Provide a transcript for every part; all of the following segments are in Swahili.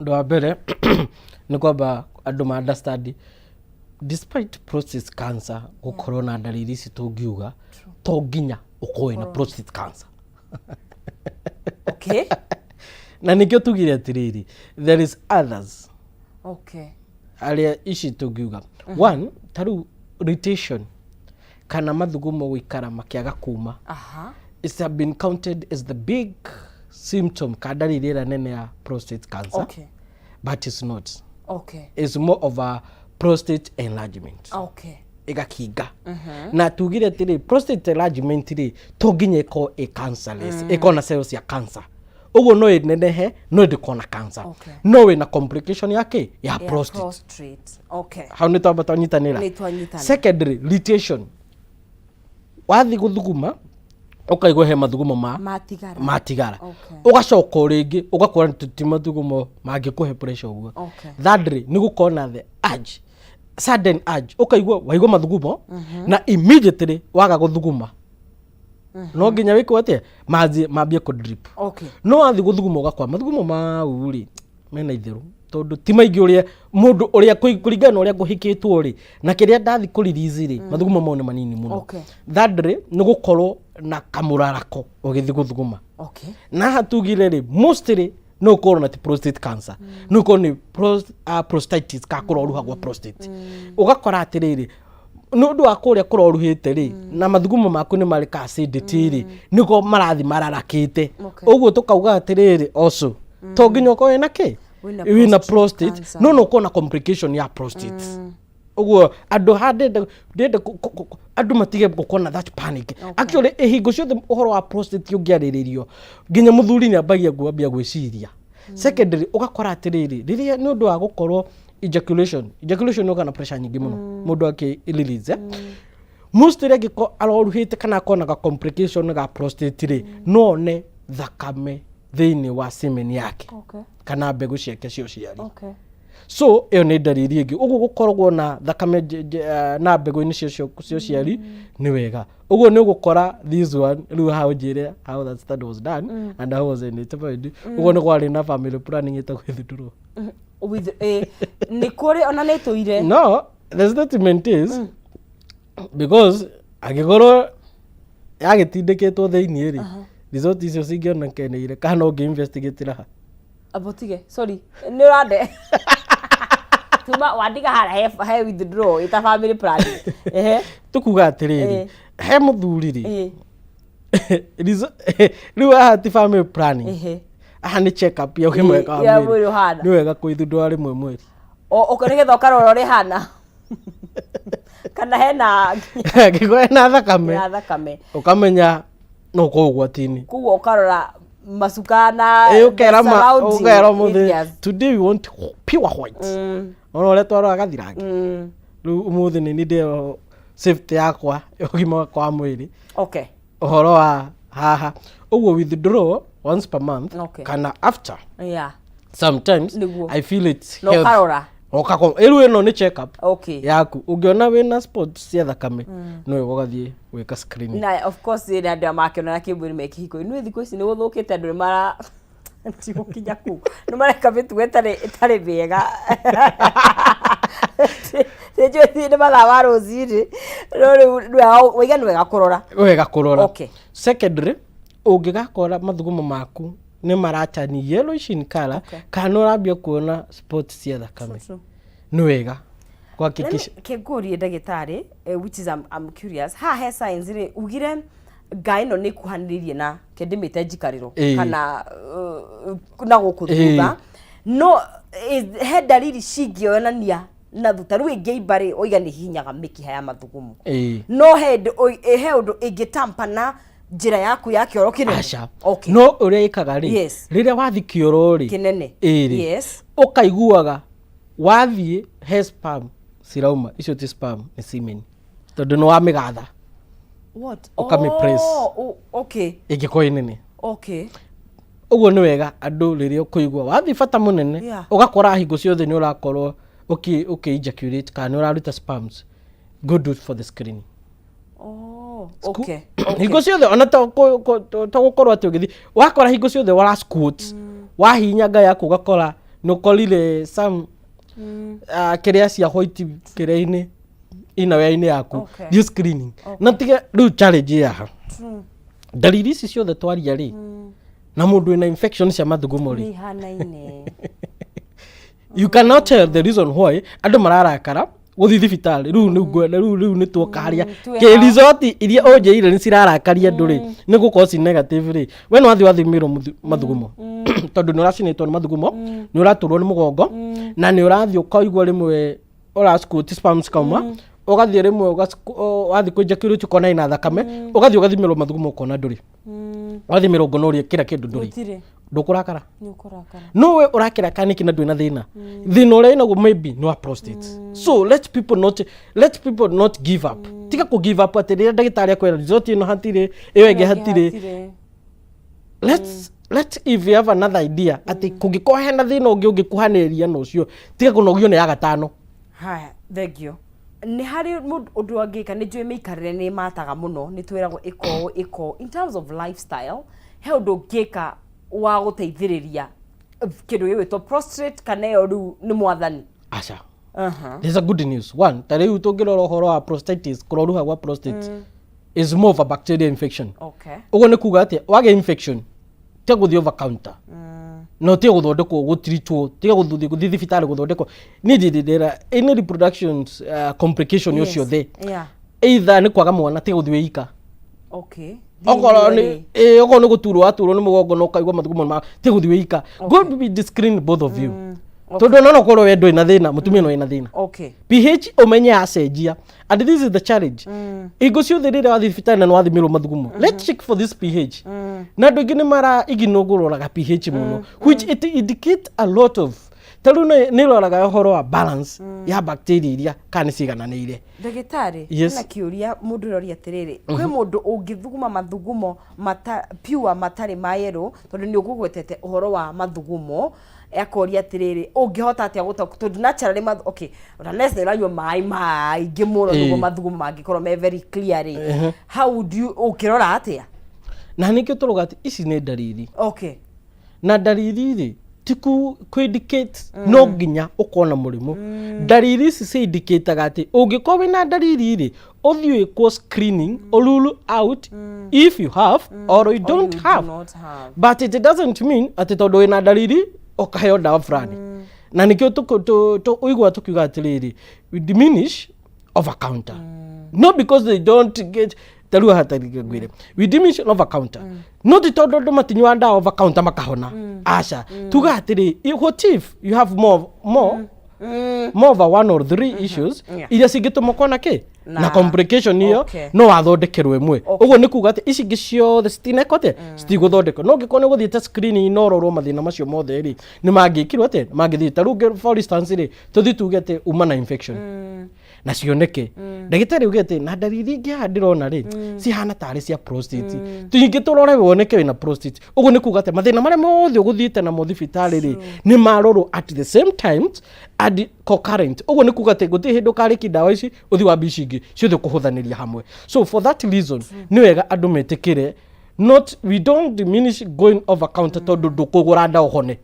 ndo wa mbere ni kwamba andu ma understand despite prostate cancer gukorwo na ndariri ici tungiuga to nginya ukoe na prostate cancer. Okay. Na nikio tugire atiriri, there is others. Okay. Aria ici tungiuga. One, taru irritation kana mathugumo gwikara makiaga kuma. It's have been counted as the big symptom kadari rira nene ya prostate cancer. Okay. But it's not. Okay. It's more of a prostate enlargement. Okay. Igakiga. Na tugire tiri prostate enlargement tiri toginye ko e cancerless. Eko na cells ya cancer. Ugo no nenehe no dikona cancer. Okay. No we na complication yake ya prostate. Okay. How ni to batanyitanira. Secondary irritation. Wathi guthuguma ukaigwa he mathugumo matigara. Ugacoka ringi ugakora tuti mathugumo mangikuhe pressure uguo. Thirdly ni gukona the urge, sudden urge, ukaigwa waigwa mathugumo na immediately waga guthuguma. No nginya wiko atia mambie ku drip. No wathi guthuguma ugakwa mathugumo mauri mena itheru tondu ti maingi uria mundu uria kuringana uria nguhikitwo ri na kiria ndathi kuririzi ri mathugumo mone manini muno. Thirdly ni gukorwo na kamurarako ugithi guthuguma. Na hatugire ri mostly no korona ti prostate cancer. No korona prostatitis ka kuroruha gwa prostate. Ugakora atiriri nundu wa kuria kuroruhite ri na mathugumo maku ni mari ka acidity ri niko marathi mararakite. Uguo tukauga atiriri also to nginya ko ena ki wina prostate no kona complication ya prostate. Uguo andu hande andu matige gukona that panic. Actually ehingo ciothe uhoro wa prostate ungiariririo nginya muthuri ni ambagia gwambia gwiciria. Secondary ugakora atiriri riria ni undu wa gukorwo ejaculation no kana pressure nyingi muno mundu aki release. Most regi ko aroruhite kana kona ga complication ga prostate ri no ne thakame thiini wa semen yake. Kana mbegu ciake cio ciari. So iyo ni ndariri ingi uguo gukoragwo na thakame na mbegu-ini cio ciari ni wega. Uguo ni gukora this one riu how njire how that study was done and how was it found. Uguo ni gwari na family planning itakwithindurwo with ni kuri ona ni tuire. No, the statement is because agigoro yagitindikitwo thiini ri result icio cingionekeneire kana ungi investigate raha abotige sorry ni urande tuma wandiga hara he withdraw ita family planning tukuga atiriri he muthuri ri riu aha ti family planning aha ni check up ya ukimweka ya mwiri hana ni wega kuithindwa rimwe mweri ukonigetha ukarora uri hana kana hena giko na thakame ukamenya no kugwatini kugo ukarora masukana ukera muthi today we want pure white ono le twaro agathirangi ru umuthi ni ndio safety yakwa ugima kwa mwiri uhoro wa haha uguo withdraw once per month kana after sometimes I feel it no karora okako elu eno ni check up yaku ungiona wina spots cia thakame no ugathie weka screening na of course ina ndio makena na kiburi mekihiko inu thiko ici ni guthukite andu mara tigo kinya ku no mareka bitu etare bega tejo ni mala waro ziri no wiganu wega kurora secondary ungigakora mathugumo maku ni marachani yellowish in color kana urambia kuona spots cia thakame ni wega kuhakikisha kigurie ndagitari which is I'm curious he signs ri ugire gaino ni kuhaniririe na kendimite njikariro kana na gukuthuga no he dalili cingionania na thutaru ingiimbari oiga ni hinyaga mikiha ya mathugumo no he undu ingitampana njira yaku ya kioro kinene no uria ikaga ri riria wathi kioro ri kinene ukaiguaga wathi he sperm sirauma icio ti sperm ni semen tondu no wamigatha ukami press igiko inene uguo ni wega andu riria kuigua wathi bata munene ugakora hingo ciothe ni urakorwo ejaculate kana uraruta sperms good for the screening. Hingo ciothe ona ta gukorwo ati ugithi wakora hingo ciothe wara squat wahinyanga yaku ugakora no kolile some kiria cia white kiria-ini ina wea-ini yaku dio screening na tiga riu challenge yaha dalili ici ciothe twaria ri na mundu ina infection cia mathugumo ri you cannot tell the reason why andu mararakara guthi thibitari riu ni twokaria ke resort iria onjeire ni cirarakaria andu ri ni gukorwo ci negative ri we no wathimirwo mathugumo tondu ni uracinitwo ni mathugumo ni uraturwo ni mugongo na ni urathi ukaigwa rimwe urasquat spams kauma ugathie rimwe wathi kwenjakirwo tukona ina thakame ugathie ugathimirwo mathugumo ukona nduri wathimirwo ngonoria kira kindu nduri ndukurakara no we urakira kani kina ndwina thina thina uria inaguo maybe no prostate so let people not give up tika ku give up atiri ndagitari akwera result ino hatire iyo enge hatire let's if you have another idea ati kungikoa hena thina ungikuhaniria no cio tika kunogio ni ya gatano haya thank you ni hari undu angika ni njui mikarire ni mataga muno ni twiragwo iko in terms of lifestyle he undu ngika wa guteithiriria kindu gitwo prostate kana yo riu ni mwathani acha there's a good news one tariu tungirora horo wa prostatitis kuroruha gwa prostate is more of a bacterial infection ugo ni kuga ati wage infection te guthi over counter no te guthondekwo gutritwo te guthi thibitari guthondekwo ni ndindira any reproduction complication yo cio the either ni kwaga mwana te guthi wika ogoro ni guturwo ni mugongo no kaigwa mathugumo ma te guthi wika go be discreet both of you tondu no korwo we ndoi na thina mutumia no ina thina pH umenye acenjia and this is the challenge igo cio thirire wa thibitari na no wathimirwo mathugumo let's check for this pH na ndu ingi ni mara iginogororaga pH muno which it indicate a lot of taru ni roraga horo wa balance ya bacteria iria kana cigananire ndagitari na kiuria mundu roria atiriri kwi mundu ungithuguma mathugumo pure matari ma yero tondu ni ugugwetete uhoro wa mathugumo akoria atiriri ungihota atia guta tondu naturally unless they ranywa mai maingi muno nugo mathugumo mangikorwo me very clearly how would you ukirora atia na nikio turuga ati ici ni dalili na dalili ri tiku indicate no nginya ukona murimu dalili ici ci indicate ati ungiko wina dalili ri uthie ko screening or rule out if you have or you don't have but it doesn't mean ati tondu wina dalili ukaheo dawa fulani na nikio uigwa tukiuga atiriri we diminish over counter not because they don't get taruha hatarike gwire we diminish over counter not tondu matinywa dawa over counter makahona acha tuga atiri what if you have more of a one or three issues iria cingituma kona ki na complication iyo no wathondekerwe imwe uguo ni kuga ati ici ngicio the stinekote stiguthodeka no ngikone guthiete screening no rorwo mathina macio mothe ri ni mangikirwo ati mangithii taru for instance ri tuthi tugete uma na infection na cioneke ndagitari ugete na dalili ingi handirona ri cihana tari cia prostate tuingi turore woneke wina prostate uguo ni kuga ati mathina maria mothe uguthiite na muthibitari ri ni marorwo at the same time and concurrent uguo ni kuga ati guti hindu kariki dawa ici uthi wa bicingi ciothe kuhuthaniria hamwe so for that reason ni wega andu metikire we don't diminish going over counter tondu ndukugura dawa hone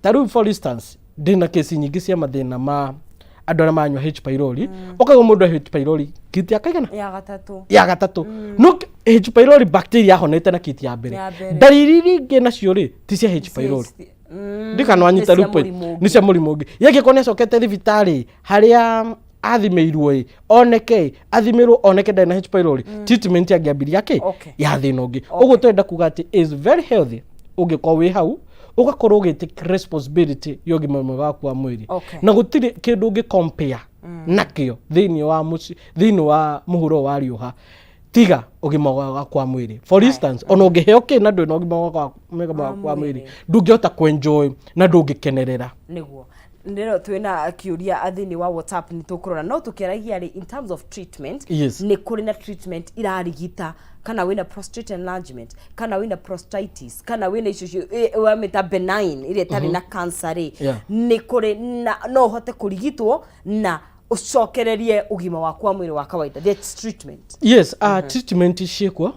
taru for instance ndina kesi nyingi cia mathina ma andu aria manywa H pylori ukagwa mundu H pylori kiti akaigana ya gatatu no H pylori bacteria honete na kiti ya mbere dalili ingi nacio ri ti cia H pylori ndikano anyita rupo ni cia murimu ungi yake kone cokete thibitari haria athimirwo oneke athimirwo oneke ndai na H pylori treatment ya ngiambiri yake ya thina ungi uguo twenda kuga ati is very healthy ungikwa wi hau ugakorwo ugitake responsibility yogi mwega waku wa mwiri na gutiri kindu ungi compare nakio thiini wa muhuro wa riuha tiga ugima waku wa mwiri for instance ono ngiheo kina ndu no ugima waku wa mwiri ndungihota kuenjoy na ndungikenerera niguo ndero twina kiuria athini wa WhatsApp ni tukurora no tukiragia ri in terms of treatment ni kuri na treatment irarigita kana wina prostate enlargement kana wina prostatitis kana wina icio wa meta benign ile tari na cancer ni kuri no hote kurigitwo na ucokererie ugima waku wa mwiri wa kawaida. That's treatment. Yes, treatment ishikwa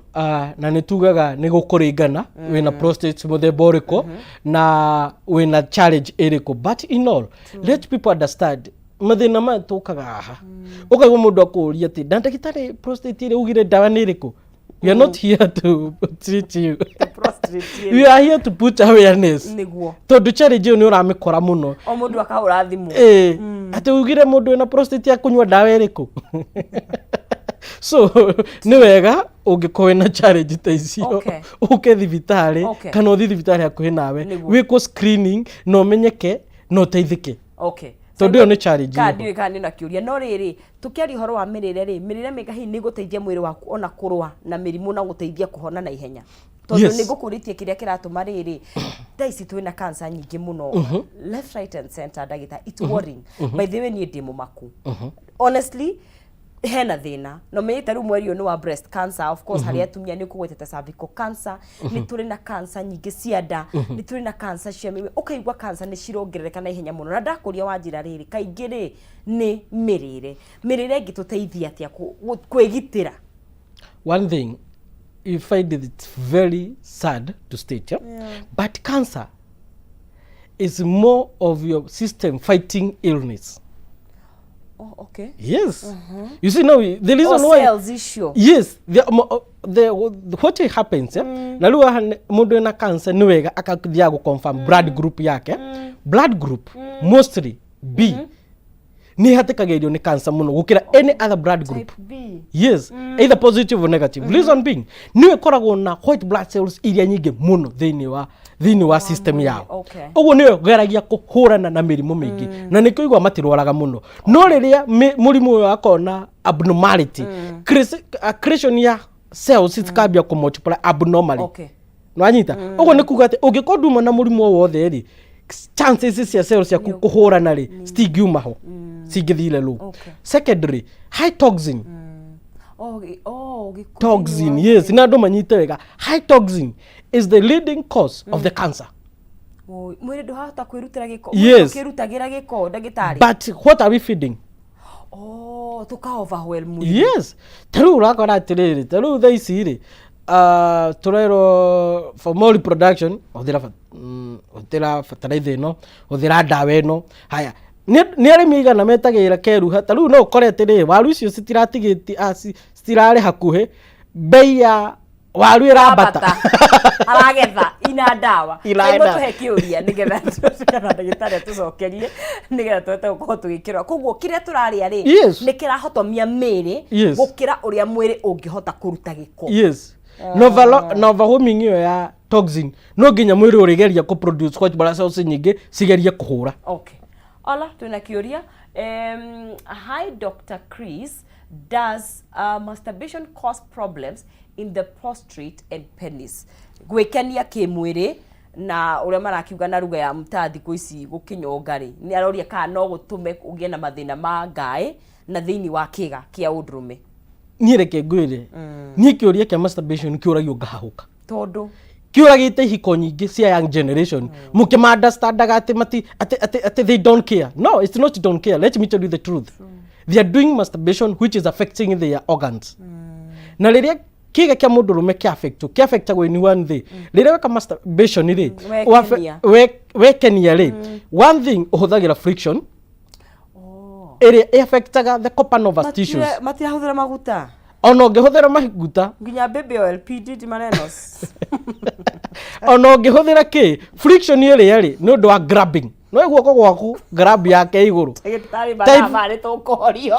na nitugaga ni gukuringana wina prostate muthemba uriko na wina challenge iriko, but in all let people understand mathina ma tukaga haha ukaigwa mundu akuria ati ndagitari prostate ire ugire dawa ni iriku. We are not here to treat you. We are here to put awareness. Tondu challenge ni uramikora muno. O mundu akahura thimu. Ati ugire mundu na prostate akunywa dawa iriku. So ni wega ungikowe na challenge ta icio uke thibitari kana uthi thibitari hakuhi nawe wiko screening no menyeke no teithike. Okay. Tondu ni challenge. Kandi kandi na kiuria no riri tukiari horo wa mirire mega hi ni guteithia mwiri waku ona kurwa na mirimu na guteithia kuhona na ihenya. Tondu ni gukuritie kiria kiratuma riri thaisi twina cancer nyingi muno left right and center dagita it's worrying by the way ni ndimo maku honestly hena thina no meita ru mweri ni wa breast cancer of course haria tumia ni kugwetete cervical cancer ni turi na cancer nyingi cia nda ni turi na cancer cia mimi ukaigwa cancer ni cirongerereka na ihenya muno na ndakuria wanjira riri kaingi ri ni mirire ngituteithia atia kwigitira. One thing you find it very sad to state, but cancer is more of your system fighting illness. Oh, okay. Yes. You see now the reason why cells issue. Yes, the what happens na lua mundu na cancer ni wega akathia go confirm blood group yake. Blood group mostly B ni hatikagerio ni cancer muno gukira any other blood group. Type B. Yes, either positive or negative. Reason being niwe koragwo na white blood cells iria nyingi muno thini wa system yao. Oguo niwe geragia kuhurana na mirimu mingi na nikyo igwa matirwaraga muno. No riria murimu uyu akona abnormality creation ya cells itikambia ku multiply abnormally. No anyita oguo ni kuga ati ungikonduma na murimu o wothe ri chances cia cells ya kuhurana ri stigma ho sigithile low. Secondary high toxin. Toxin, yes, na ndo manyite wega. High toxin is the leading cause of the cancer. Mwiri ndo hata kwirutira giko kirutagira giko dagitari. But what are we feeding? Tuka overwhelm mwiri. Yes, taru urakora atiriri taru thaici ri turero for more reproduction uthira fertilizer ino uthira dawa ino haya ni arimi igana metagira keruha taru no ukorete ri waru icio citiratigiti citirari hakuhe bei ya waru irabata aragetha ina dawa imo tuhe kiuria nigetha tukana ndagitari tucokerie nigetha twete gukorwo tugikirwa koguo kiria turaria ri ni kirahotomia miri gukira uria mwiri ungihota kuruta giko. Yes. Nova homing yo ya toxin no nginya mwiri urigeria ku produce white blood cells nyingi cigeria kuhura. Okay. Ala tuna kiuria hi Dr. Chris, does masturbation cause problems in the prostate and penis? Gwikenia kimwiri na uria marakiuga na ruga ya mtathi ku ici gukinyongari ni aroria kana no gutume ugie na mathina ma ngai na thini wa kiga kia udrume. Ni reke ngwire ni kiuria kia masturbation kiuragio ngahuka tondu kiuragite hiko nyingi cia young generation mukima understand ati they don't care. No, it's not don't care. Let me tell you the truth. They are doing masturbation which is affecting their organs. Na riria kiga kia mundurume kia affect go in one day. Riria weka masturbation ri wekenia ri one thing uhuthagira friction area affectaga the copper nervous tissues. Matirahuthira maguta ono ngihuthira maguta nginya baby oil PD manenos ono ngihuthira ki friction area ri no ndo wa grabbing no guoko gwaku grab yake iguru egitari barabara tukorio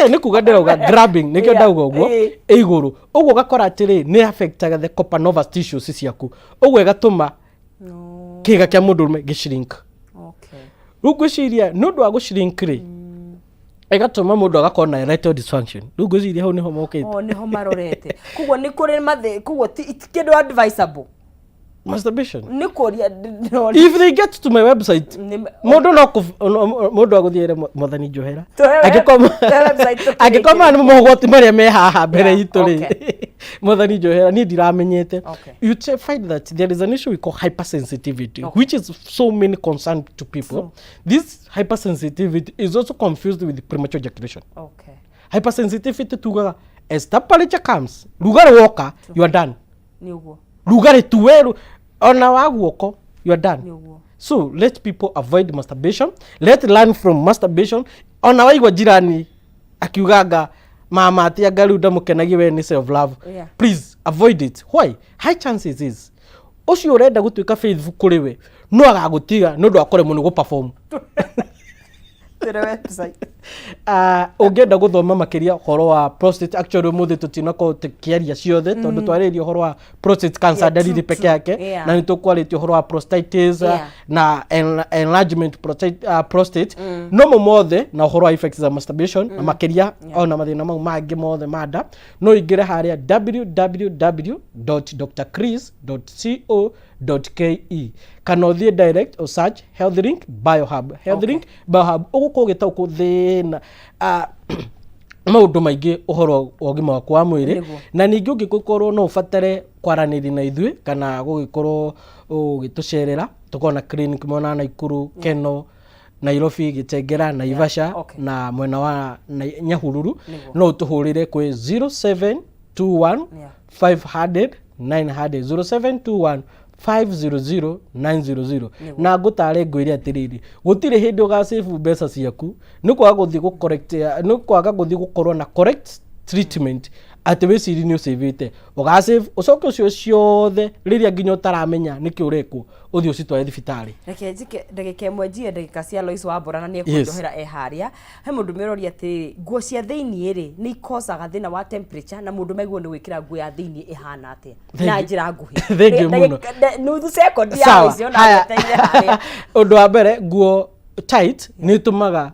ni kuga ndirauga grabbing nikyo ndauga uguo iguru uguo gakora atiri ni affectaga the copper nervous tissues ciaku uguo egatuma kiga kia mundurume gishrink. Rugwiciria no ndo wa gushrink ri egatuma mundu agakorwo na erectile dysfunction. Rugwiciria ho niho mokete niho marorete kuguo ni kuri mathe kuguo kindu advisable masturbation ni kuria. If they get to my website mundu aguthiire Muthani Njohera agikoma ni mogwati maria me haha mbere itu ri Mwathani Johera ni ndiramenyete. You find that there is an issue we call hypersensitivity, which is so many concerned to people. This hypersensitivity is also confused with premature ejaculation. Hypersensitivity tugaga as temperature comes, lugare woka, you are done. Lugare tuweru ona waguoko, you are done. So let people avoid masturbation. Let learn from masturbation. Ona waigwa jirani akiugaga mama atia garu ndamukenagi we ni self love. Please avoid it. Why? High chances is ucio urenda gutuika faithful kuri we no agagutiga no ndo akore muno go perform. Tera website. Ungenda guthoma makiria horo wa prostate, actually muthe tutinako tekiaria ciothe tondu twaririo horo wa prostate cancer dalili peke yake na nitukwaritie horo wa prostatitis na enlargement prostate no mothe na horo wa effects of masturbation na makiria ona mathina mau mangi mothe mada no ingire haria www.drchris.co.ke kana uthie direct or search HealthLink Biohub. HealthLink Biohub ugukugita ukuthina maundu maingi uhoro wa ugima waku wa mwiri na ningi ungikorwo no ufatare kwaraniri na ithui kana gugikorwo ugitucerera tukona clinic mona na Ikuru, Keno, Nairobi, Gitengera, Naivasha na mwena wa Nyahururu no utuhurire kwi 0721 500 900 0721 500 900 na ngutare ngwire atiriri gutire hindi ugasave mbeca ciaku ni kwaga guthii gu correct ni kwaga guthii gukorwo na correct treatment ati we siri ni usavite ugasave ucoke ucio ciothe riria nginya utaramenya niki urekwo uthii ucitware thibitari reke njike ndagika imwe njie ndagika cia Lois Wambura na ni ekundohera eharia he mundu mirori ati nguo cia thiini ri ni ikosaga thina wa temperature na mundu maiguo ni gwikira nguo ya thiini ihana atia na njira nguhi thengi muno nuthu second ya icio na teithia haria undu wa mbere nguo tight ni tumaga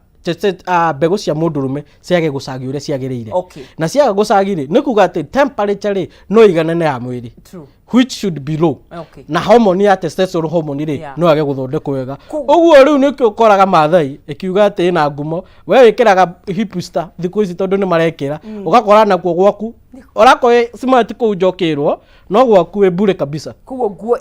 mbegu cia mundurume ciage gucagi uria ciagiriire na ciaga gucagire ni kuga ati temperature no iganane ya mwiri which should be low na hormone ya testosterone hormone ri no age guthondekwo wega uguo riu nikio koraga mathai ikiuga ati ina ngumo we wikiraga hip booster thiku ici tondu ni marekira ugakora na kuo gwaku orakoe smart ku njokirwo no gwaku we bure kabisa kuo nguo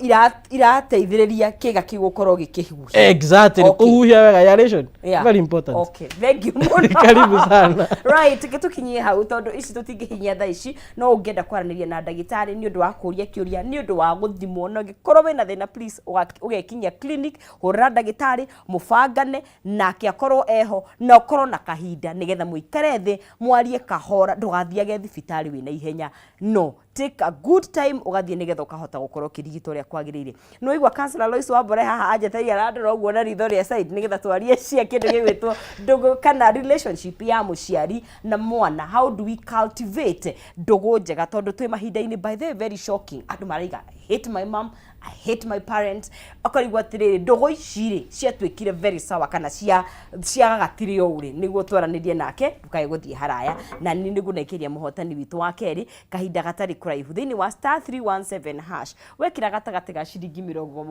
irateithiriria kiga kigukorwo gikihusha exactly kuhuhia wega aeration very important thank you muno karibu sana right gitukinyie hau tondu ici tutingihinya tha ici no ungenda kwaraniria na ndagitari ni undu wa kuria kiuria ni undu wa guthimwo no gikorwo wina thina please ugekinyia clinic hurira ndagitari mubangane nake akorwo eho na ukorwo na kahinda nigetha muikare thi mwarie kahora ndugathiage thibitari wina ihenya no take a good time ugathie nigetha ukahota gukorwo kirigito ria kwagirire no igwa counselor Lois Wambura haha ajeteria randoro guo na ritho ria side nigetha twarie cia kindu gigwitwo ndugu kana relationship ya muciari na mwana how do we cultivate ndugu njega tondu twi mahinda-ini by the way very shocking andu maraiga I hate my mom, I hate my parents akarigwa atiriri ndugu iciri ciatwikire very sawa kana ciagagatire uri niguo twaranirie nake ndukae guthie haraya na ni niguo nekiria muhotani witu wa keri kahinda gatari kuraihu thiini wa *317# wekira gatagati ga ciringi 40